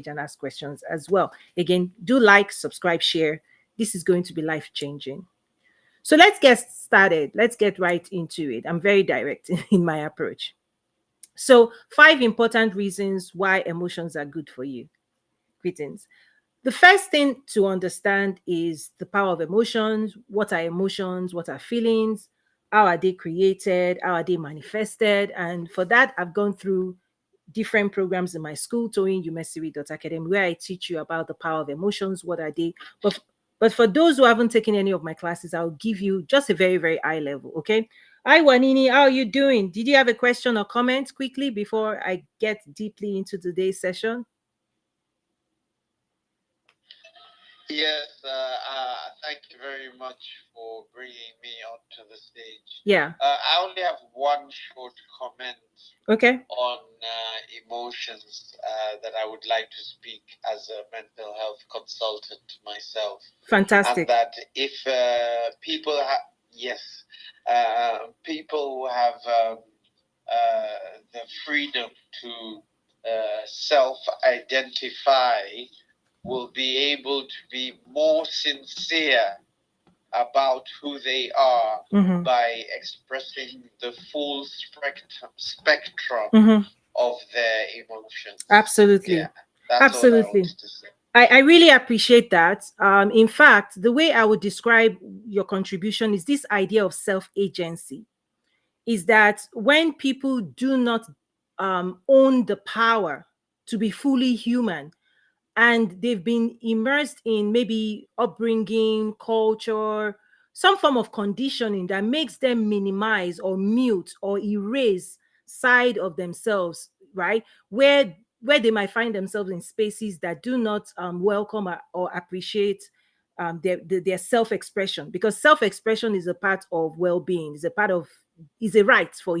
and ask questions as well. Again, do like, subscribe, share. This is going to be life changing. So let's get started. Let's get right into it. I'm very direct in my approach. So, 5 important reasons why emotions are good for you. Greetings. The first thing to understand is the power of emotions. What are emotions? What are feelings? How are they created? How are they manifested? And for that, I've gone through different programs in my school, toyinumesiri.academy, where I teach you about the power of emotions. What are they? But for those who haven't taken any of my classes, I'll give you just a very, very high level. Okay. Hi, Wanini. How are you doing? Did you have a question or comment quickly before I get deeply into today's session? Yes, thank you very much for bringing me onto the stage. Yeah. I only have one short comment Okay. on emotions that I would like to speak as a mental health consultant myself. Fantastic. And that if people have, yes, people who have the freedom to self-identify will be able to be more sincere about who they are by expressing the full spectrum of their emotions. Absolutely. Yeah, that's Absolutely. all I wanted to say. I really appreciate that. In fact, the way I would describe your contribution is this idea of self agency. Is that when people do not own the power to be fully human, and they've been immersed in maybe upbringing, culture, some form of conditioning that makes them minimize or mute or erase side of themselves, right? Where they might find themselves in spaces that do not welcome or appreciate their self-expression, because self-expression is a part of well-being, is a right for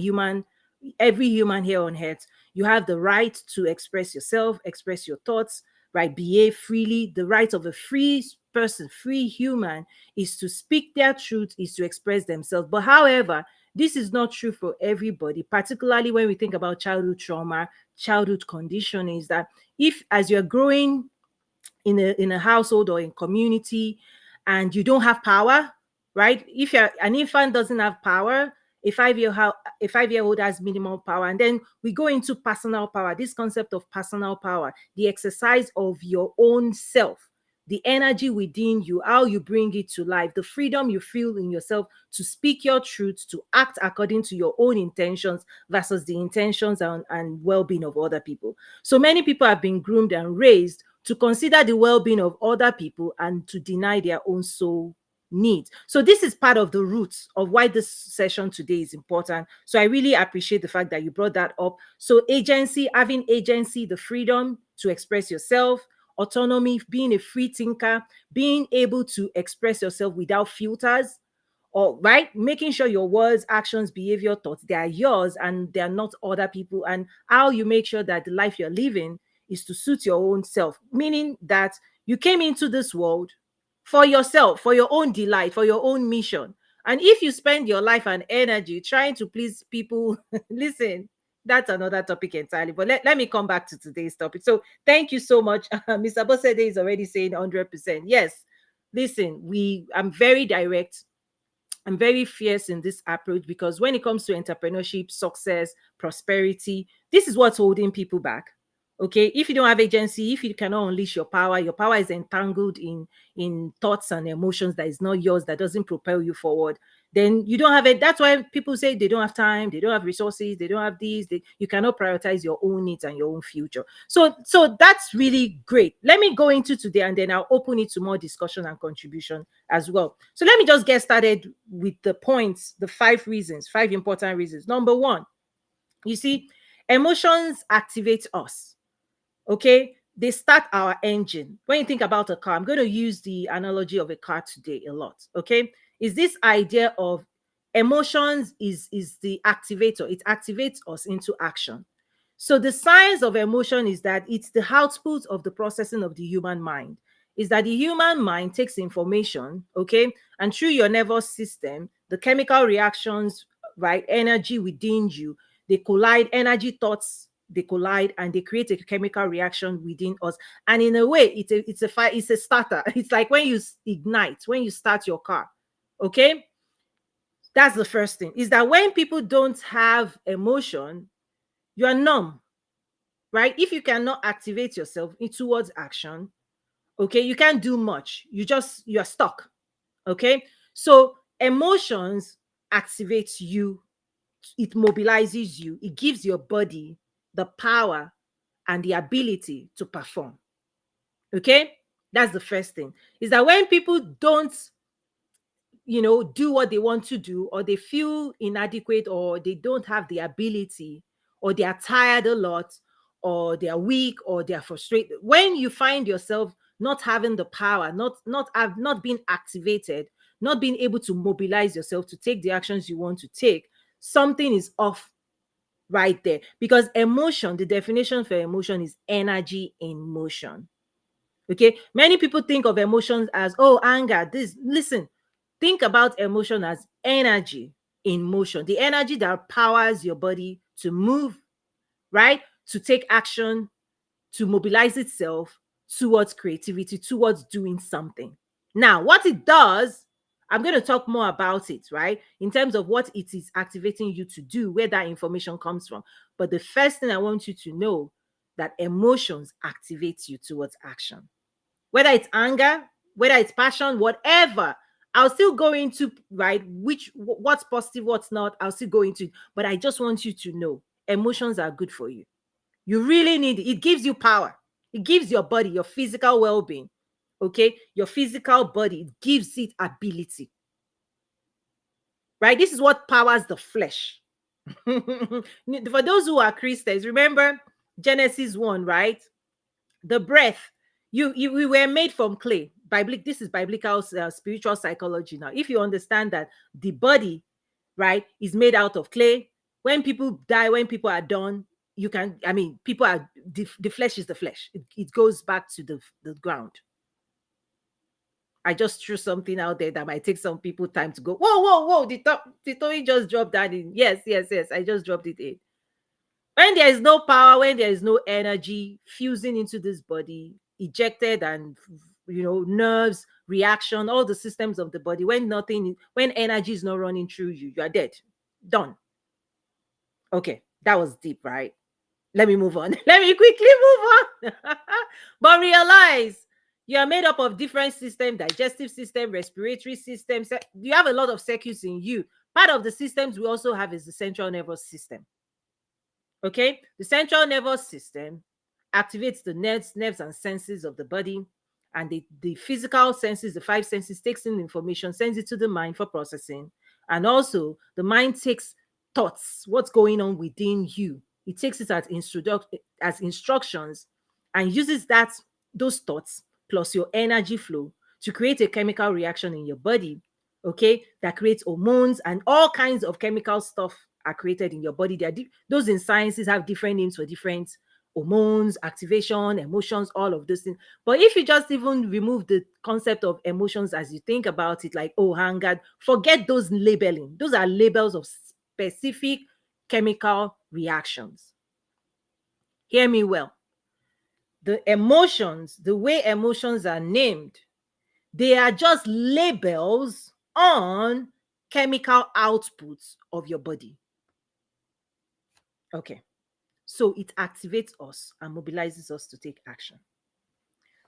every human here on earth. You have the right to express yourself, express your thoughts, right? Behave freely. The right of a free person, free human, is to speak their truth, is to express themselves. But however, this is not true for everybody, particularly when we think about childhood trauma, childhood conditioning. Is that if, as you're growing in a household or in community, and you don't have power, right? If you're an infant doesn't have power, a 5 year old has minimal power, and then we go into personal power. This concept of personal power, the exercise of your own self, the energy within you, how you bring it to life, the freedom you feel in yourself to speak your truth, to act according to your own intentions versus the intentions and well-being of other people. So many people have been groomed and raised to consider the well-being of other people and to deny their own soul needs. So this is part of the roots of why this session today is important. So I really appreciate the fact that you brought that up. So agency, having agency, the freedom to express yourself, autonomy, being a free thinker, being able to express yourself without filters, or right, making sure your words, actions, behavior, thoughts, they are yours and they are not other people, and how you make sure that the life you're living is to suit your own self, meaning that you came into this world for yourself, for your own delight, for your own mission. And if you spend your life and energy trying to please people, listen, that's another topic entirely. But let me come back to today's topic. So thank you so much. Mr. Bosede is already saying 100%. Yes, listen, I'm very direct. I'm very fierce in this approach, because when it comes to entrepreneurship, success, prosperity, this is what's holding people back. Okay, if you don't have agency, if you cannot unleash your power is entangled in thoughts and emotions that is not yours, that doesn't propel you forward, then you don't have it. That's why people say they don't have time, they don't have resources, they don't have these, you cannot prioritize your own needs and your own future. So that's really great. Let me go into today, and then I'll open it to more discussion and contribution as well. So let me just get started with the points, the 5 important reasons. Number one, you see, emotions activate us. Okay, they start our engine. When you think about a car, I'm going to use the analogy of a car today a lot. Okay, is this idea of emotions is the activator. It activates us into action. So the science of emotion is that it's the output of the processing of the human mind. Is that the human mind takes information, okay, and through your nervous system, the chemical reactions, right, energy within you, they collide, energy, thoughts, they collide and they create a chemical reaction within us. And in a way, it's a starter. It's like when you ignite, when you start your car. Okay, that's the first thing. Is that when people don't have emotion, you are numb, right? If you cannot activate yourself towards action, okay, you can't do much. You're stuck. Okay, so emotions activates you, it mobilizes you, it gives your body the power and the ability to perform. Okay, that's the first thing. Is that when people don't, do what they want to do, or they feel inadequate, or they don't have the ability, or they are tired a lot, or they are weak, or they are frustrated, when you find yourself not having the power, not being activated, not being able to mobilize yourself to take the actions you want to take, something is off right there. Because emotion, the definition for emotion is energy in motion. Okay, many people think of emotions as, oh, anger, this. Listen, think about emotion as energy in motion, the energy that powers your body to move, right, to take action, to mobilize itself towards creativity, towards doing something. Now, what it does, I'm going to talk more about it, right, in terms of what it is activating you to do, where that information comes from. But the first thing I want you to know, that emotions activate you towards action. Whether it's anger, whether it's passion, whatever, I'll still go into, right, what's positive, what's not, I'll still go into it. But I just want you to know emotions are good for you. You really need it. It gives you power. It gives your body, your physical well-being. Okay, your physical body, it gives it ability. Right? This is what powers the flesh. For those who are Christians, remember Genesis 1, right? The breath, we were made from clay. This is biblical spiritual psychology. Now, if you understand that the body, right, is made out of clay, when people die, when people are done, people are, the flesh is the flesh. It goes back to the ground. I just threw something out there that might take some people time to go, whoa, whoa, whoa, the Tony just dropped that in. Yes, yes, yes, I just dropped it in. When there is no power, when there is no energy fusing into this body, ejected, and nerves, reaction, all the systems of the body, when energy is not running through you, you are dead. Done. Okay, that was deep, right? Let me move on. Let me quickly move on. But realize you are made up of different systems: digestive system, respiratory system. You have a lot of circuits in you. Part of the systems we also have is the central nervous system. Okay, the central nervous system activates the nerves and senses of the body, and the physical senses, the five senses, takes in information, sends it to the mind for processing. And also the mind takes thoughts, what's going on within you. It takes it as instructions, and uses those thoughts plus your energy flow to create a chemical reaction in your body, okay, that creates hormones, and all kinds of chemical stuff are created in your body. Those in sciences have different names for different hormones, activation, emotions, all of those things. But if you just even remove the concept of emotions as you think about it, like, oh, anger, forget those labeling. Those are labels of specific chemical reactions. Hear me well. The emotions, the way emotions are named, they are just labels on chemical outputs of your body. Okay. So it activates us and mobilizes us to take action.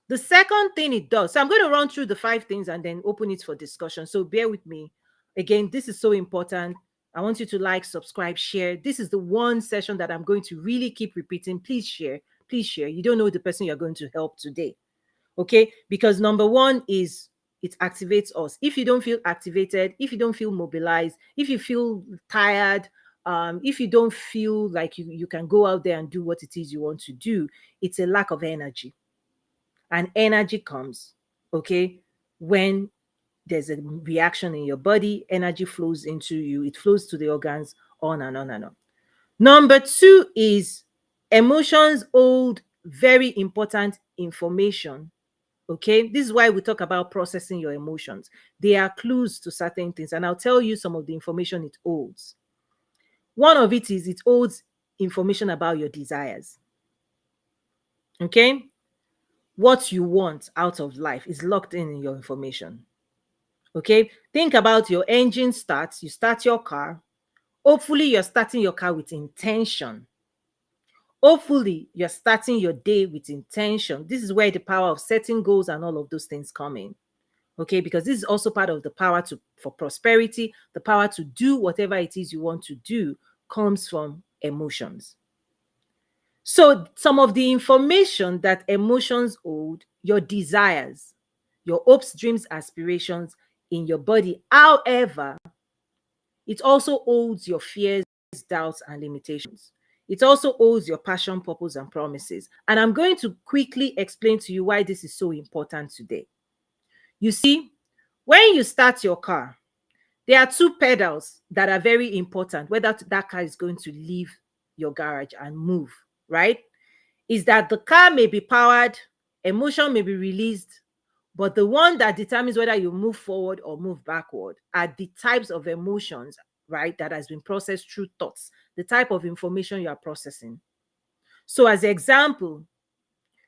The second thing it does, so I'm going to run through the 5 things and then open it for discussion. So bear with me. Again, this is so important. I want you to like, subscribe, share. This is the one session that I'm going to really keep repeating. Please share. Please share. You don't know the person you're going to help today. Okay? Because number one is it activates us. If you don't feel activated, if you don't feel mobilized, if you feel tired, if you don't feel like you can go out there and do what it is you want to do, it's a lack of energy. And energy comes, okay, when there's a reaction in your body, energy flows into you, it flows to the organs, on and on and on. Number 2 is emotions hold very important information. Okay, this is why we talk about processing your emotions. They are clues to certain things, and I'll tell you some of the information it holds. One of it is it holds information about your desires. Okay? What you want out of life is locked in your information. Okay? Think about your engine starts, you start your car. Hopefully, you're starting your car with intention. Hopefully, you're starting your day with intention. This is where the power of setting goals and all of those things come in. Okay, because this is also part of the power for prosperity. The power to do whatever it is you want to do comes from emotions. So some of the information that emotions hold, your desires, your hopes, dreams, aspirations in your body. However, it also holds your fears, doubts, and limitations. It also holds your passion, purpose, and promises. And I'm going to quickly explain to you why this is so important today. You see, when you start your car, there are two pedals that are very important, whether that car is going to leave your garage and move, right? Is that the car may be powered, emotion may be released, but the one that determines whether you move forward or move backward are the types of emotions, right, that has been processed through thoughts, the type of information you are processing. So as an example,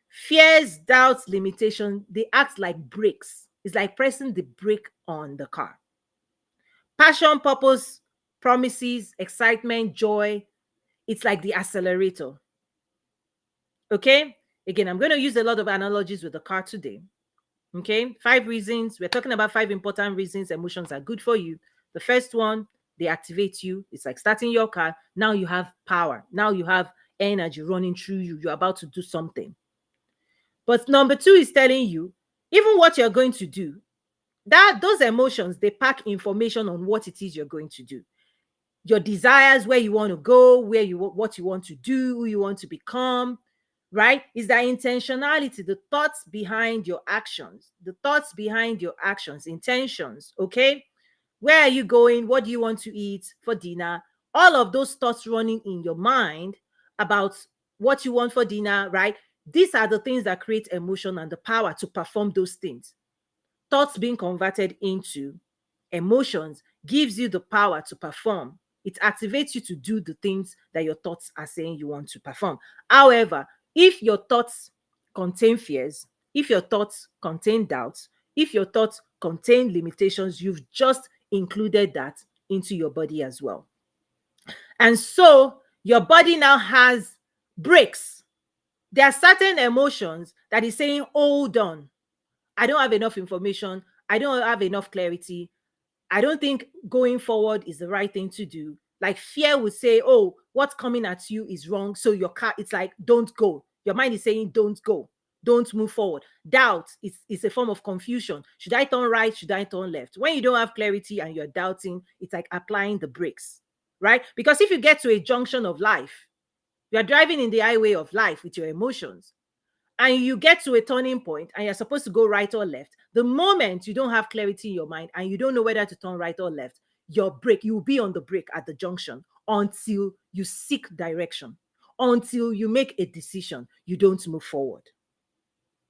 fears, doubts, limitation, they act like brakes. It's like pressing the brake on the car. Passion, purpose, promises, excitement, joy, it's like the accelerator. Okay? Again, I'm going to use a lot of analogies with the car today. Okay? 5 reasons. We're talking about 5 important reasons emotions are good for you. The first one, they activate you. It's like starting your car. Now you have power. Now you have energy running through you. You're about to do something. But number 2 is telling you, even what you're going to do, that those emotions, they pack information on what it is you're going to do. Your desires, where you want to go, what you want to do, who you want to become, right? Is that intentionality, the thoughts behind your actions, intentions, okay? Where are you going? What do you want to eat for dinner? All of those thoughts running in your mind about what you want for dinner, right? These are the things that create emotion and the power to perform those things. Thoughts being converted into emotions gives you the power to perform. It activates you to do the things that your thoughts are saying you want to perform. However, if your thoughts contain fears, if your thoughts contain doubts, if your thoughts contain limitations, you've just included that into your body as well. And so your body now has brakes. There are certain emotions that is saying, hold on, I don't have enough information. I don't have enough clarity. I don't think going forward is the right thing to do. Like fear would say, oh, what's coming at you is wrong. So your car, it's like, don't go. Your mind is saying, don't go. Don't move forward. Doubt is a form of confusion. Should I turn right? Should I turn left? When you don't have clarity and you're doubting, it's like applying the brakes, right? Because if you get to a junction of life, you're driving in the highway of life with your emotions, and you get to a turning point and you're supposed to go right or left, the moment you don't have clarity in your mind and you don't know whether to turn right or left, you will be on the brake at the junction until you seek direction, until you make a decision. You don't move forward.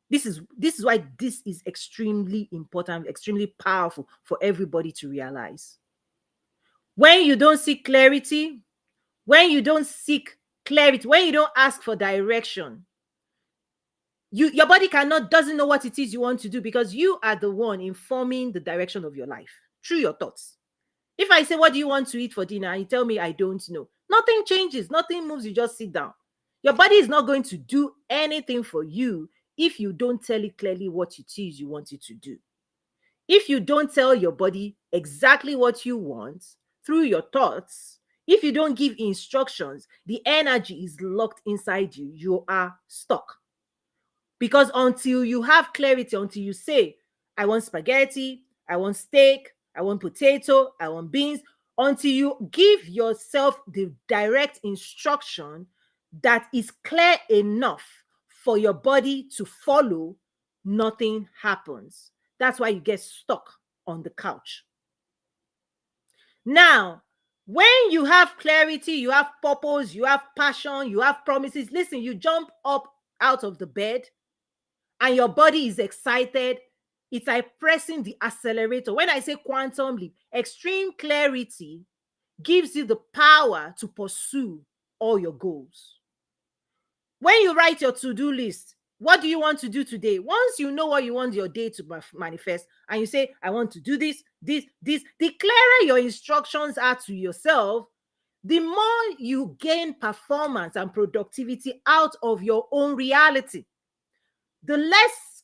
This is why this is extremely important, extremely powerful for everybody to realize. When you don't seek clarity, when you don't ask for direction, your body doesn't know what it is you want to do, because you are the one informing the direction of your life through your thoughts. If I say, what do you want to eat for dinner? And you tell me, I don't know. Nothing changes. Nothing moves. You just sit down. Your body is not going to do anything for you if you don't tell it clearly what it is you want it to do. If you don't tell your body exactly what you want through your thoughts, if you don't give instructions, the energy is locked inside you. You are stuck. Because until you have clarity, until you say, I want spaghetti, I want steak, I want potato, I want beans, until you give yourself the direct instruction that is clear enough for your body to follow, nothing happens. That's why you get stuck on the couch. Now, when you have clarity, you have purpose, you have passion, you have promises, listen, you jump up out of the bed and your body is excited. It's like pressing the accelerator. When I say quantum leap, extreme clarity gives you the power to pursue all your goals. When you write your to-do list, what do you want to do today? Once you know what you want your day to manifest, and you say, I want to do this, the clearer your instructions are to yourself, the more you gain performance and productivity out of your own reality. The less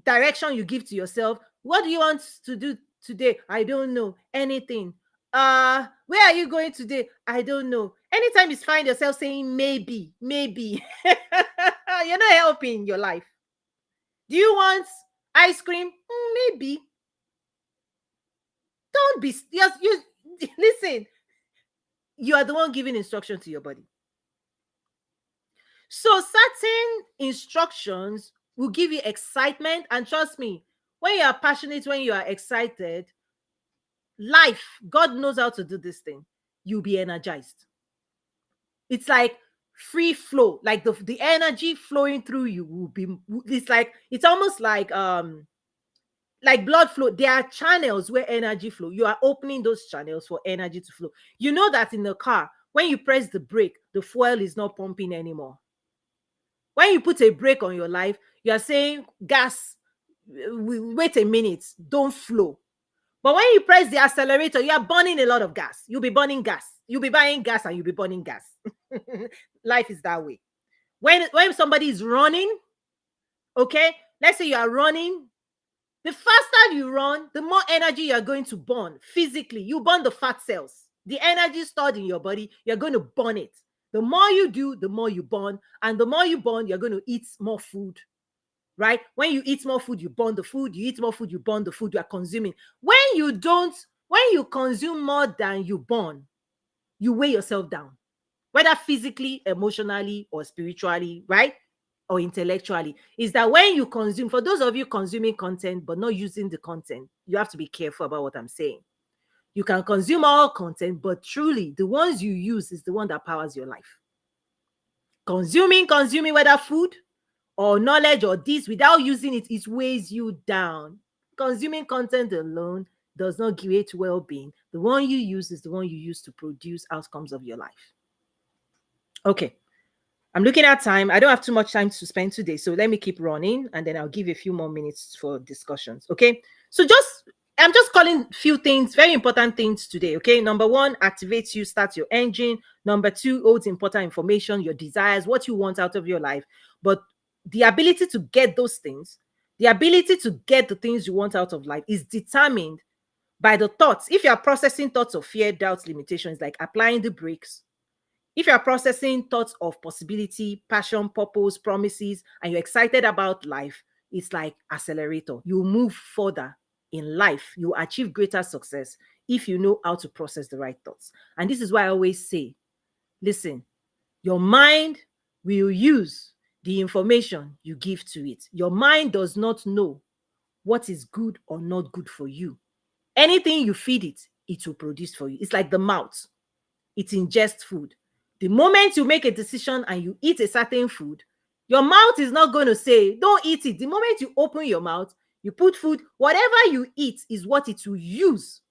direction you give to yourself. What do you want to do today? I don't know. Anything. Where are you going today? I don't know. Anytime you find yourself saying maybe, you're not helping your life. Do you want ice cream? Maybe. Don't be yes, you listen. You are the one giving instruction to your body. So certain instructions will give you excitement, and trust me, when you are passionate, when you are excited, life, God knows how to do this thing. You'll be energized. It's like free flow, like the energy flowing through you will be, it's almost like blood flow. There are channels where energy flow. You are opening those channels for energy to flow. You know that in the car, when you press the brake, the fuel is not pumping anymore. When you put a brake on your life, you are saying, gas, wait a minute, don't flow. But when you press the accelerator, you are burning a lot of gas. You'll be burning gas. You'll be buying gas and you'll be burning gas. Life is that way. When somebody is running, okay, let's say you are running, the faster you run, the more energy you are going to burn physically. You burn the fat cells. The energy stored in your body, you're going to burn it. The more you do, the more you burn. And the more you burn, you're going to eat more food. Right? When you eat more food, you burn the food. You eat more food, you burn the food you are consuming. When you consume more than you burn, you weigh yourself down, whether physically, emotionally, or spiritually, right? Or intellectually. Is that when you consume, for those of you consuming content but not using the content, you have to be careful about what I'm saying. You can consume all content, but truly, the ones you use is the one that powers your life. Consuming, whether food, or knowledge, or this, without using it, it weighs you down. Consuming content alone does not create well-being. The one you use is the one you use to produce outcomes of your life. Okay, I'm looking at time. I don't have too much time to spend today, so let me keep running, and then I'll give you a few more minutes for discussions. Okay, so I'm just calling a few things, very important things today. Okay, number one, activates you, starts your engine. Number two, holds important information, your desires, what you want out of your life. But the ability to get those things, the ability to get the things you want out of life is determined by the thoughts. If you are processing thoughts of fear, doubts, limitations, like applying the brakes. If you are processing thoughts of possibility, passion, purpose, promises, and you're excited about life, it's like accelerator. You move further in life. You achieve greater success if you know how to process the right thoughts. And this is why I always say, listen, your mind will use the information you give to it. Your mind does not know what is good or not good for you. Anything you feed it, it will produce for you. It's like the mouth. It ingests food. The moment you make a decision and you eat a certain food, your mouth is not going to say, don't eat it. The moment you open your mouth, you put food, whatever you eat is what it will use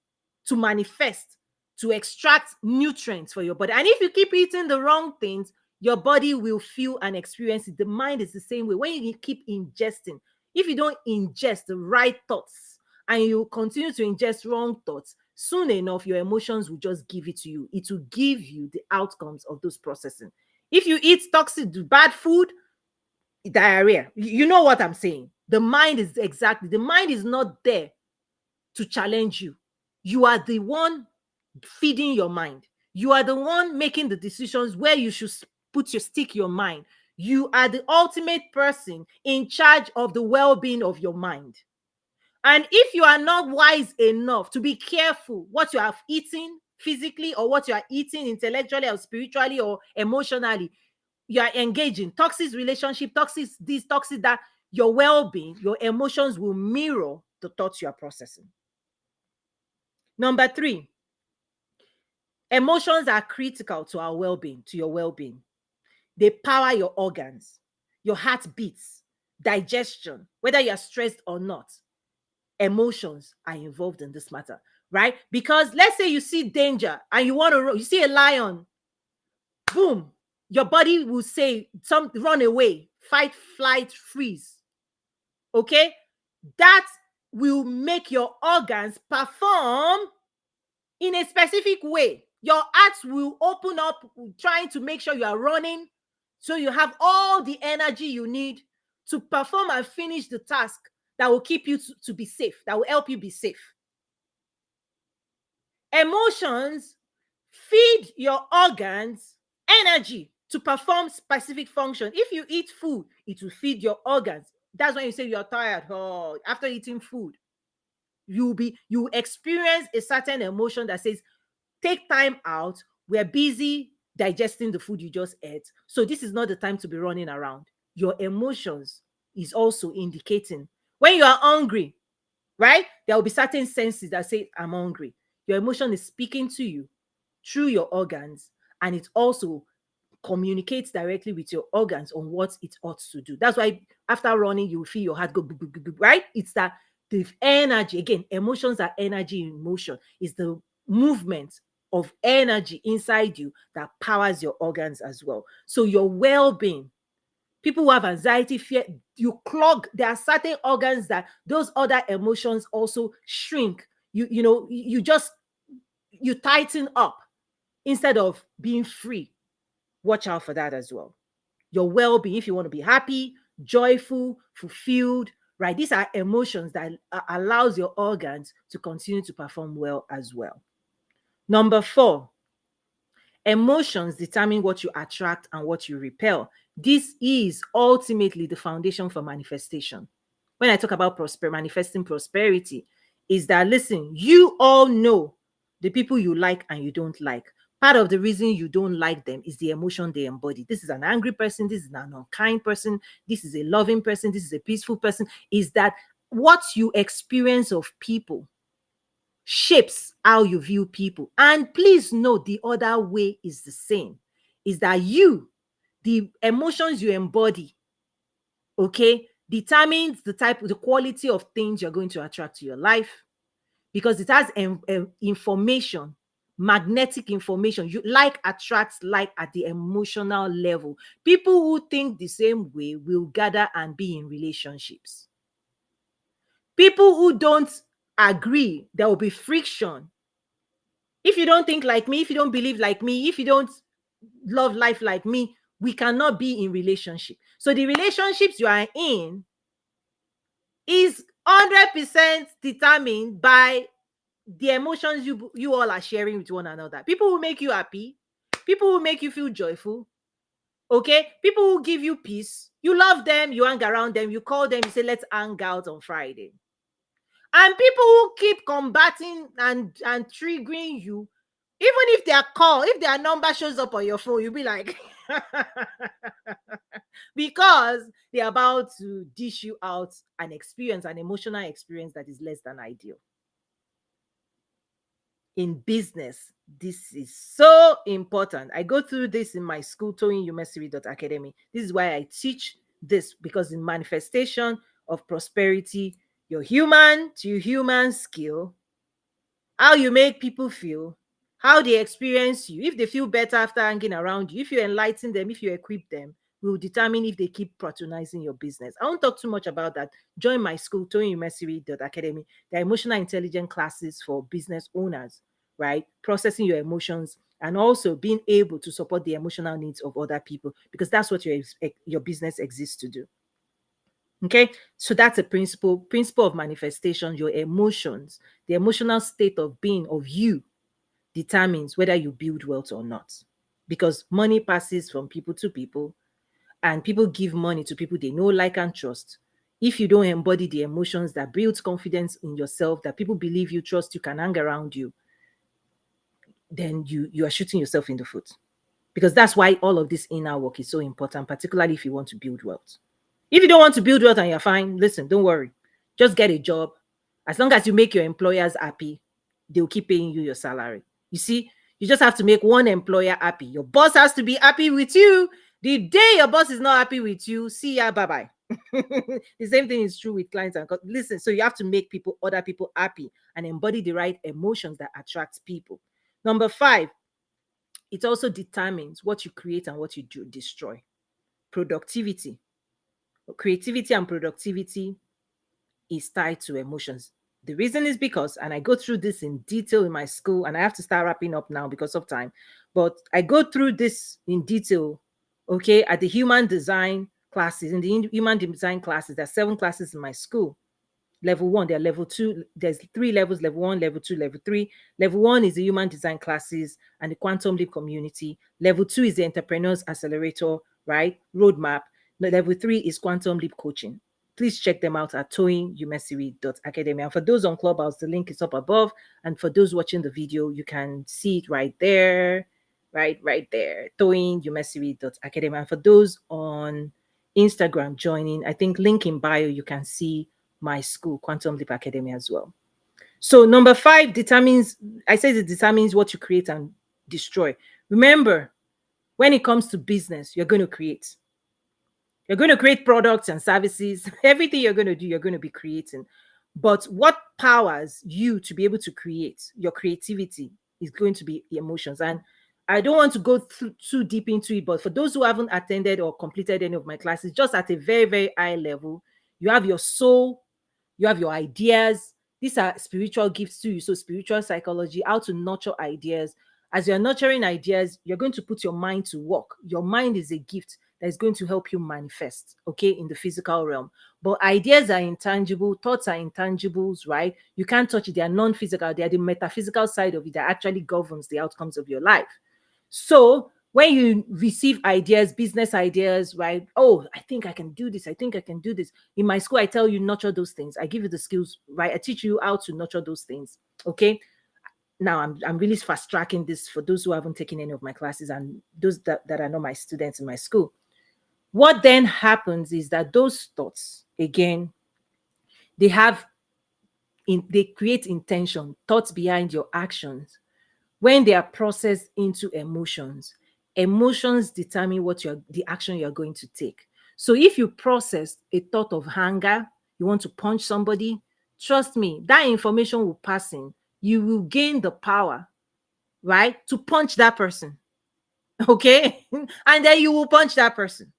to manifest, to extract nutrients for your body. And if you keep eating the wrong things, your body will feel and experience it. The mind is the same way. When you keep ingesting, if you don't ingest the right thoughts and you continue to ingest wrong thoughts, soon enough, your emotions will just give it to you. It will give you the outcomes of those processing. If you eat toxic, bad food, diarrhea, you know what I'm saying. The mind is not there to challenge you. You are the one feeding your mind. You are the one making the decisions where you should stick your mind. You are the ultimate person in charge of the well-being of your mind. And if you are not wise enough to be careful what you have eaten physically or what you are eating intellectually or spiritually or emotionally, you are engaging toxic relationship, toxic this, toxic that, your well-being, your emotions will mirror the thoughts you are processing. Number three, emotions are critical to our well-being, to your well-being. They power your organs, your heart beats, digestion, whether you are stressed or not. Emotions are involved in this matter, right? Because let's say you see danger and you want to run, you see a lion boom, your body will say some run away, fight, flight, freeze. Okay? That will make your organs perform in a specific way. Your heart will open up, trying to make sure you are running, so you have all the energy you need to perform and finish the task that will keep you to be safe, that will help you be safe. Emotions feed your organs energy to perform specific function. If you eat food, it will feed your organs. That's when you say you're tired. Oh, after eating food, you experience a certain emotion that says, take time out. We're busy digesting the food you just ate. So this is not the time to be running around. Your emotions is also indicating when you are hungry, right? There will be certain senses that say, I'm hungry. Your emotion is speaking to you through your organs, and it also communicates directly with your organs on what it ought to do. That's why after running, you feel your heart go, right? It's that the energy, again, emotions are energy in motion. It's the movement of energy inside you that powers your organs as well. So your well-being, people who have anxiety, fear, you clog. There are certain organs that those other emotions also shrink. You just you tighten up instead of being free. Watch out for that as well. Your well-being, if you want to be happy, joyful, fulfilled, right? These are emotions that allows your organs to continue to perform well as well. Number 4, emotions determine what you attract and what you repel. This is ultimately the foundation for manifestation. When I talk about manifesting prosperity, is that, listen, you all know the people you like and you don't like. Part of the reason you don't like them is the emotion they embody. This is an angry person. This is an unkind person. This is a loving person. This is a peaceful person. Is that what you experience of people shapes how you view people. And please note, the other way is the same. Is that the emotions you embody, okay, determines the quality of things you're going to attract to your life, because it has information, magnetic information. You like attracts like at the emotional level. People who think the same way will gather and be in relationships. People who don't agree, there will be friction. If you don't think like me, if you don't believe like me, if you don't love life like me, we cannot be in relationship. So the relationships you are in is 100% determined by the emotions you all are sharing with one another. People will make you happy. People will make you feel joyful. Okay? People will give you peace. You love them. You hang around them. You call them. You say, let's hang out on Friday. And people who keep combating and triggering you, even if if their number shows up on your phone, you'll be like, because they're about to dish you out an emotional experience that is less than ideal. In business, this is so important. I go through this in my school, toyinyumesiri.academy. This is why I teach this, because in manifestation of prosperity, your human to human skill, how you make people feel, how they experience you, if they feel better after hanging around you, if you enlighten them, if you equip them, will determine if they keep patronizing your business. I won't talk too much about that. Join my school, toyinyumesiri.academy. There are emotional intelligence classes for business owners, right? Processing your emotions and also being able to support the emotional needs of other people, because that's what your business exists to do. Okay, so that's a principle of manifestation. Your emotions, the emotional state of being of you, determines whether you build wealth or not, because money passes from people to people, and people give money to people they know, like, and trust. If you don't embody the emotions that builds confidence in yourself, that people believe you, trust you, can hang around you, then you are shooting yourself in the foot. Because that's why all of this inner work is so important, particularly if you want to build wealth. If you don't want to build wealth and you're fine, listen, don't worry. Just get a job. As long as you make your employers happy, they'll keep paying you your salary. You see, you just have to make one employer happy. Your boss has to be happy with you. The day your boss is not happy with you, see ya, bye-bye. The same thing is true with clients. Listen, so you have to make other people happy and embody the right emotions that attract people. Number 5, it also determines what you create and what you destroy. Productivity, creativity and productivity is tied to emotions. The reason is because, and I go through this in detail in my school, and I have to start wrapping up now because of time, but I go through this in detail, okay, at the human design classes. In the human design classes, there are 7 classes in my school. Level 1, there are level 2, there's 3 levels: level 1, level 2, level 3. Level 1 is the human design classes and the quantum leap community. Level 2 is the entrepreneurs accelerator, right, roadmap. Level 3 is quantum leap coaching. Please check them out at toyinumesiri.academy. And for those on Clubhouse, the link is up above. And for those watching the video, you can see it right there, right there, toyinumesiri.academy. And for those on Instagram joining, I think link in bio, you can see my school, Quantum Leap Academy, as well. So number 5 determines, I say it determines what you create and destroy. Remember, when it comes to business, you're going to create. You're going to create products and services. Everything you're going to do, you're going to be creating. But what powers you to be able to create, your creativity, is going to be emotions. And I don't want to go too deep into it, but for those who haven't attended or completed any of my classes, just at a very, very high level, you have your soul, you have your ideas. These are spiritual gifts to you. So spiritual psychology, how to nurture ideas. As you're nurturing ideas, you're going to put your mind to work. Your mind is a gift that is going to help you manifest, okay, in the physical realm. But ideas are intangible, thoughts are intangibles, right? You can't touch it. They are non-physical. They are the metaphysical side of it that actually governs the outcomes of your life. So when you receive ideas, business ideas, right? Oh, I think I can do this. I think I can do this. In my school, I tell you, nurture those things. I give you the skills, right? I teach you how to nurture those things. Okay. Now I'm really fast tracking this for those who haven't taken any of my classes and those that are not my students in my school. What then happens is that those thoughts, again, they create intention, thoughts behind your actions. When they are processed into emotions, emotions determine the action you're going to take. So if you process a thought of anger, you want to punch somebody, trust me, that information will pass in. You will gain the power, right, to punch that person. Okay. And then you will punch that person.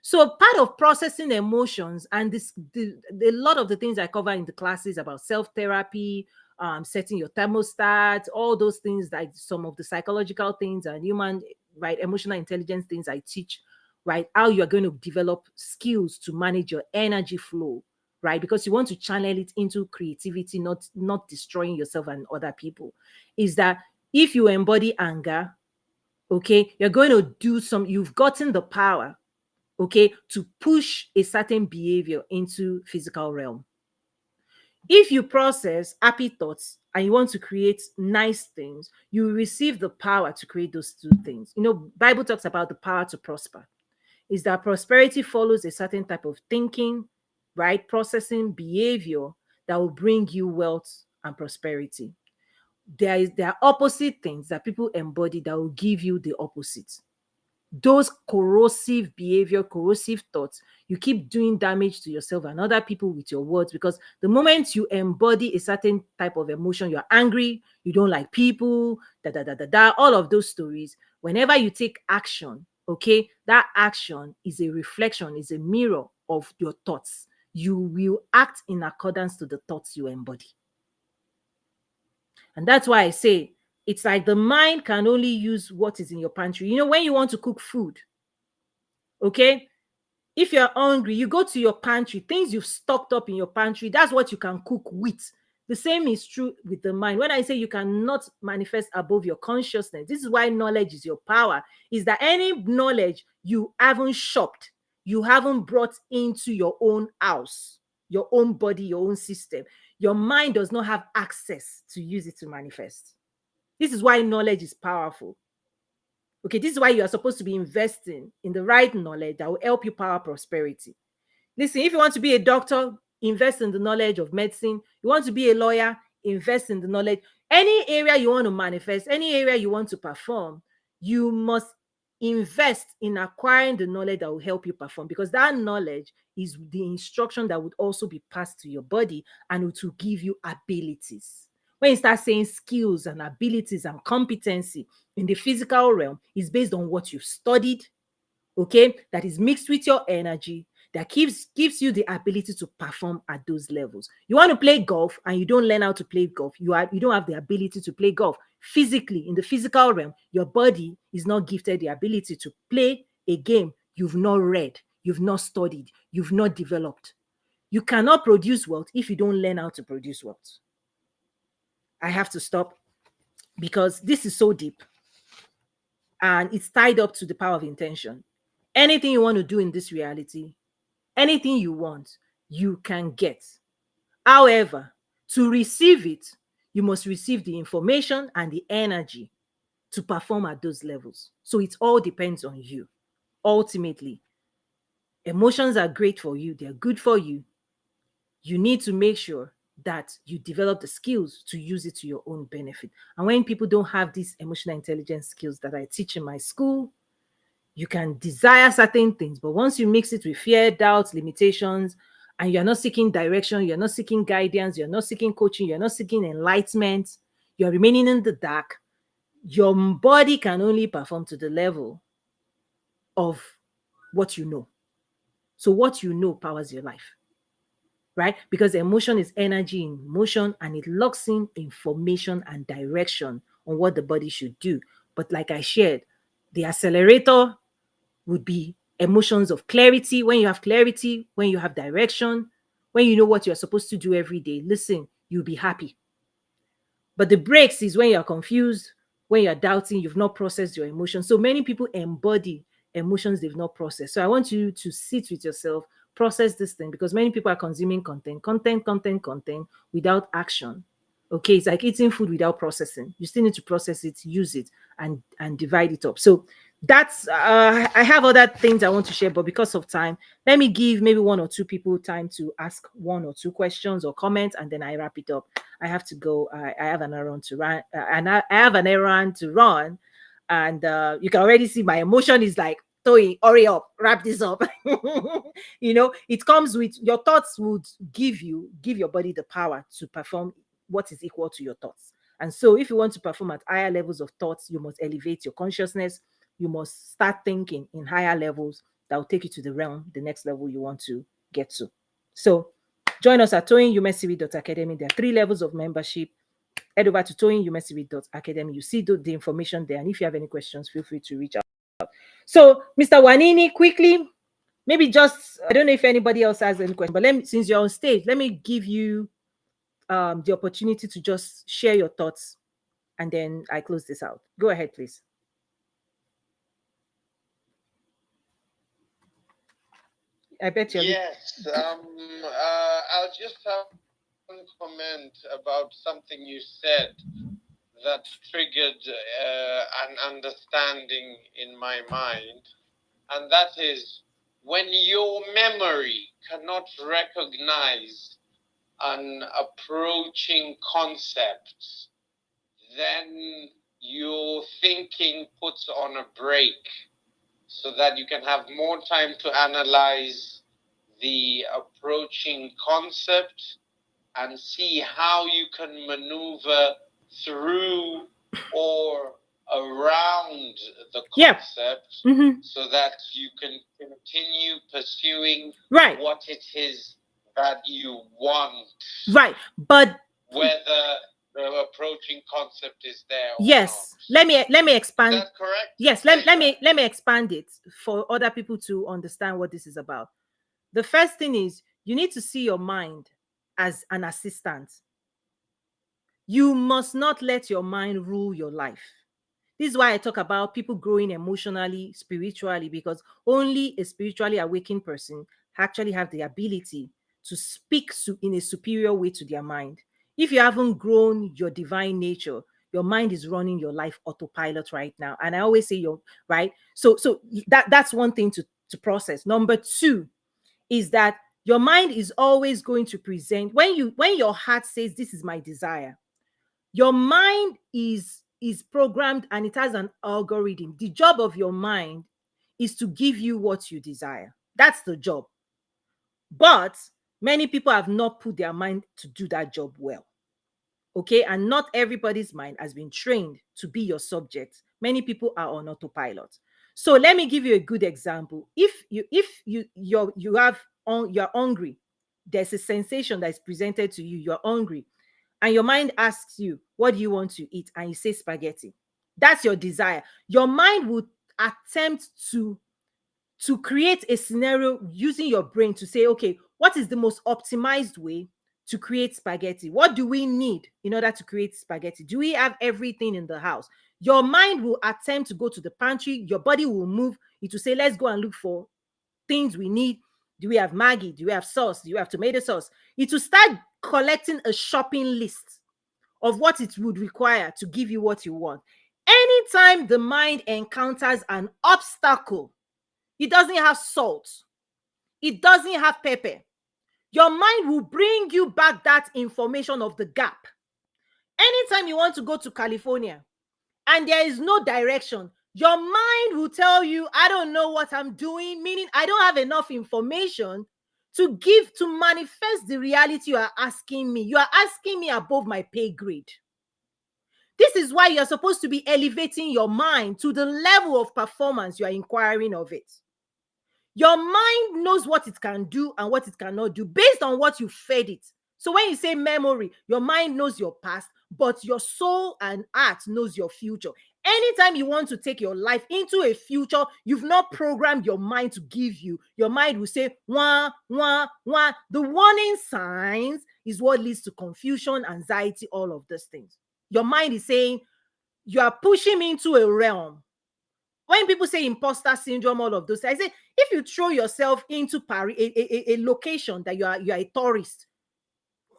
So part of processing emotions, and a lot of the things I cover in the classes about self-therapy, setting your thermostat, all those things, like some of the psychological things and human, right, emotional intelligence things I teach, right, how you are going to develop skills to manage your energy flow, right, because you want to channel it into creativity, not destroying yourself and other people, is that if you embody anger, okay, you're going to you've gotten the power, okay, to push a certain behavior into physical realm. If you process happy thoughts and you want to create nice things, you receive the power to create those 2 things. You know, Bible talks about the power to prosper. Is that prosperity follows a certain type of thinking, right? Processing behavior that will bring you wealth and prosperity. There are opposite things that people embody that will give you the opposite. Those corrosive behavior, corrosive thoughts, you keep doing damage to yourself and other people with your words, because the moment you embody a certain type of emotion, you're angry, you don't like people, all of those stories, whenever you take action, okay, that action is a reflection, is a mirror of your thoughts. You will act in accordance to the thoughts you embody. And that's why I say it's like the mind can only use what is in your pantry. You know, when you want to cook food, okay, if you're hungry, you go to your pantry, things you've stocked up in your pantry, that's what you can cook with. The same is true with the mind. When I say you cannot manifest above your consciousness, this is why knowledge is your power, is that any knowledge you haven't shopped, you haven't brought into your own house, your own body, your own system, your mind does not have access to use it to manifest. This is why knowledge is powerful. Okay, this is why you are supposed to be investing in the right knowledge that will help you power prosperity. Listen, if you want to be a doctor, invest in the knowledge of medicine. You want to be a lawyer, invest in the knowledge. Any area you want to manifest, any area you want to perform, you must invest in acquiring the knowledge that will help you perform, because that knowledge is the instruction that would also be passed to your body and it will give you abilities. When you start saying skills and abilities and competency in the physical realm, is based on what you've studied, okay, that is mixed with your energy, that gives you the ability to perform at those levels. You want to play golf and you don't learn how to play golf, you don't have the ability to play golf physically. In the physical realm, your body is not gifted the ability to play a game you've not read, you've not studied, you've not developed. You cannot produce wealth if you don't learn how to produce wealth. I have to stop because this is so deep and it's tied up to the power of intention. Anything you want to do in this reality, anything you want, you can get. However, to receive it, you must receive the information and the energy to perform at those levels. So it all depends on you. Ultimately, emotions are great for you, they're good for you. You need to make sure that you develop the skills to use it to your own benefit. And when people don't have these emotional intelligence skills that I teach in my school, you can desire certain things, but once you mix it with fear, doubts, limitations, and you're not seeking direction, you're not seeking guidance, you're not seeking coaching, you're not seeking enlightenment, you're remaining in the dark, your body can only perform to the level of what you know. So what you know powers your life, right? Because emotion is energy in motion and it locks in information and direction on what the body should do. But like I shared, the accelerator would be emotions of clarity. When you have clarity, when you have direction, when you know what you're supposed to do every day, listen, you'll be happy. But the breaks is when you're confused, when you're doubting, you've not processed your emotions. So many people embody emotions they've not processed. So I want you to sit with yourself, process this thing, because many people are consuming content without action. Okay, it's like eating food without processing. You still need to process it, use it, and divide it up. So that's I have other things I want to share, but because of time, let me give maybe one or two people time to ask one or two questions or comments, and then I wrap it up. I have to go. I have an errand to run, and I have an errand to run, and you can already see my emotion is like, Toy, hurry up, wrap this up. It comes with your thoughts would give your body the power to perform what is equal to your thoughts. And so if you want to perform at higher levels of thoughts, you must elevate your consciousness. You must start thinking in higher levels that will take you to the next level you want to get to. So join us at toyinumesiwi.academy. There are 3 levels of membership. Head over to toyinumesiwi.academy. You see the information there. And if you have any questions, feel free to reach out. So, Mr. Wanini, quickly, maybe just, I don't know if anybody else has any question, but since you're on stage, let me give you the opportunity to just share your thoughts, and then I close this out. Go ahead, please. I bet you. Yes. I'll just have one comment about something you said that triggered an understanding in my mind, and that is when your memory cannot recognize an approaching concept, then your thinking puts on a break so that you can have more time to analyze the approaching concept and see how you can maneuver through or around the concept, so that you can continue pursuing what it is that you want. Right. But whether the approaching concept is there or yes, not. let me expand. Is that correct? Yes, let me expand it for other people to understand what this is about. The first thing is you need to see your mind as an assistant. You must not let your mind rule your life. This is why I talk about people growing emotionally, spiritually, because only a spiritually awakened person actually have the ability to speak in a superior way to their mind. If you haven't grown your divine nature, your mind is running your life autopilot right now. And I always say you're right. So that's one thing to process. Number 2 is that your mind is always going to present when your heart says this is my desire. Your mind is programmed and it has an algorithm. The job of your mind is to give you what you desire. That's the job. But many people have not put their mind to do that job well. Okay, and not everybody's mind has been trained to be your subject. Many people are on autopilot. So let me give you a good example. You're hungry, there's a sensation that is presented to you, you're hungry, and your mind asks you, what do you want to eat? And you say spaghetti. That's your desire. Your mind would attempt to create a scenario using your brain to say, okay, what is the most optimized way to create spaghetti? What do we need in order to create spaghetti? Do we have everything in the house? Your mind will attempt to go to the pantry. Your body will move. It will say, let's go and look for things we need. Do we have Maggi? Do we have sauce? Do you have tomato sauce? It will start collecting a shopping list of what it would require to give you what you want. Anytime the mind encounters an obstacle, it doesn't have salt, it doesn't have pepper, your mind will bring you back that information of the gap. Anytime you want to go to California and there is no direction, your mind will tell you, I don't know what I'm doing, meaning I don't have enough information to manifest the reality you are asking me. You are asking me above my pay grade. This is why you're supposed to be elevating your mind to the level of performance you are inquiring of it. Your mind knows what it can do and what it cannot do based on what you fed it. So when you say memory, your mind knows your past, but your soul and heart knows your future. Anytime you want to take your life into a future you've not programmed your mind to give you, your mind will say, wah, wah, wah. The warning signs is what leads to confusion, anxiety, all of these things. Your mind is saying, you are pushing me into a realm. When people say imposter syndrome, all of those, I say, if you throw yourself into Paris, a location that you are a tourist,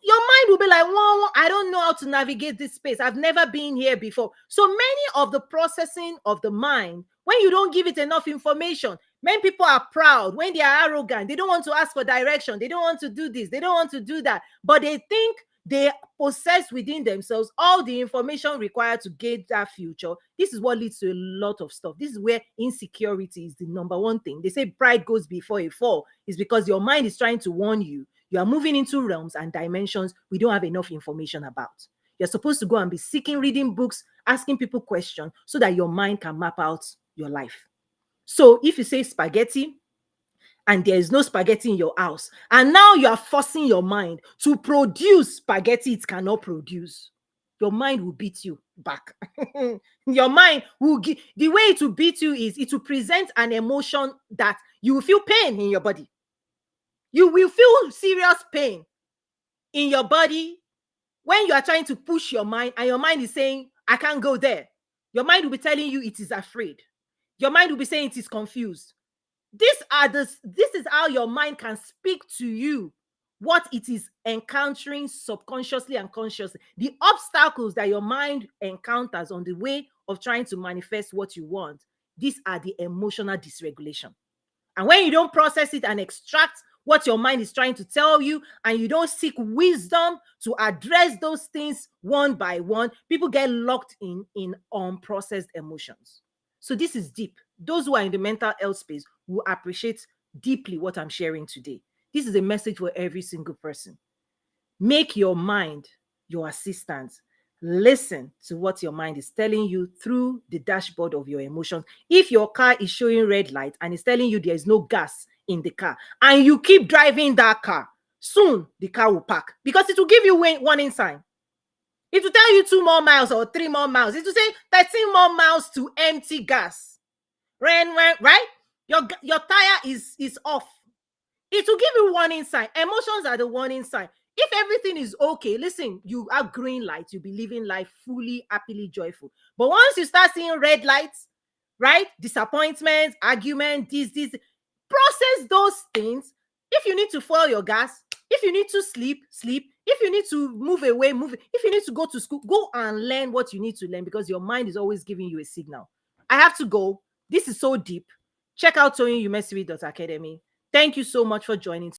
your mind will be like, well, I don't know how to navigate this space. I've never been here before. So many of the processing of the mind, when you don't give it enough information, many people are proud. When they are arrogant, they don't want to ask for direction. They don't want to do this. They don't want to do that. But they think they possess within themselves all the information required to get that future. This is what leads to a lot of stuff. This is where insecurity is the number one thing. They say pride goes before a fall. It's because your mind is trying to warn you. You are moving into realms and dimensions we don't have enough information about. You're supposed to go and be seeking, reading books, asking people questions so that your mind can map out your life. So if you say spaghetti, and there is no spaghetti in your house, and now you are forcing your mind to produce spaghetti it cannot produce, your mind will beat you back. Your mind will the way it will beat you is it will present an emotion that you will feel pain in your body. You will feel serious pain in your body when you are trying to push your mind and your mind is saying, I can't go there. Your mind will be telling you it is afraid. Your mind will be saying it is confused. This is how your mind can speak to you what it is encountering subconsciously and consciously. The obstacles that your mind encounters on the way of trying to manifest what you want, these are the emotional dysregulation. And when you don't process it and extract what your mind is trying to tell you, and you don't seek wisdom to address those things one by one, people get locked in unprocessed emotions. So this is deep. Those who are in the mental health space will appreciate deeply what I'm sharing today. This is a message for every single person. Make your mind your assistant. Listen to what your mind is telling you through the dashboard of your emotions. If your car is showing red light and it's telling you there is no gas in the car and you keep driving that car, soon the car will park because it will give you warning sign. It will tell you 2 more miles or 3 more miles. It will say 13 more miles to empty gas. Right? Your tire is off. It will give you warning sign. Emotions are the warning sign. If everything is okay, listen, you have green light, you'll be living life fully, happily, joyful. But once you start seeing red lights, right? Disappointment, argument, this, process those things. If you need to fuel your gas, if you need to sleep. If you need to move away, move. If you need to go to school, go and learn what you need to learn because your mind is always giving you a signal. I have to go. This is so deep. Check out toyinumesiri.academy. Thank you so much for joining.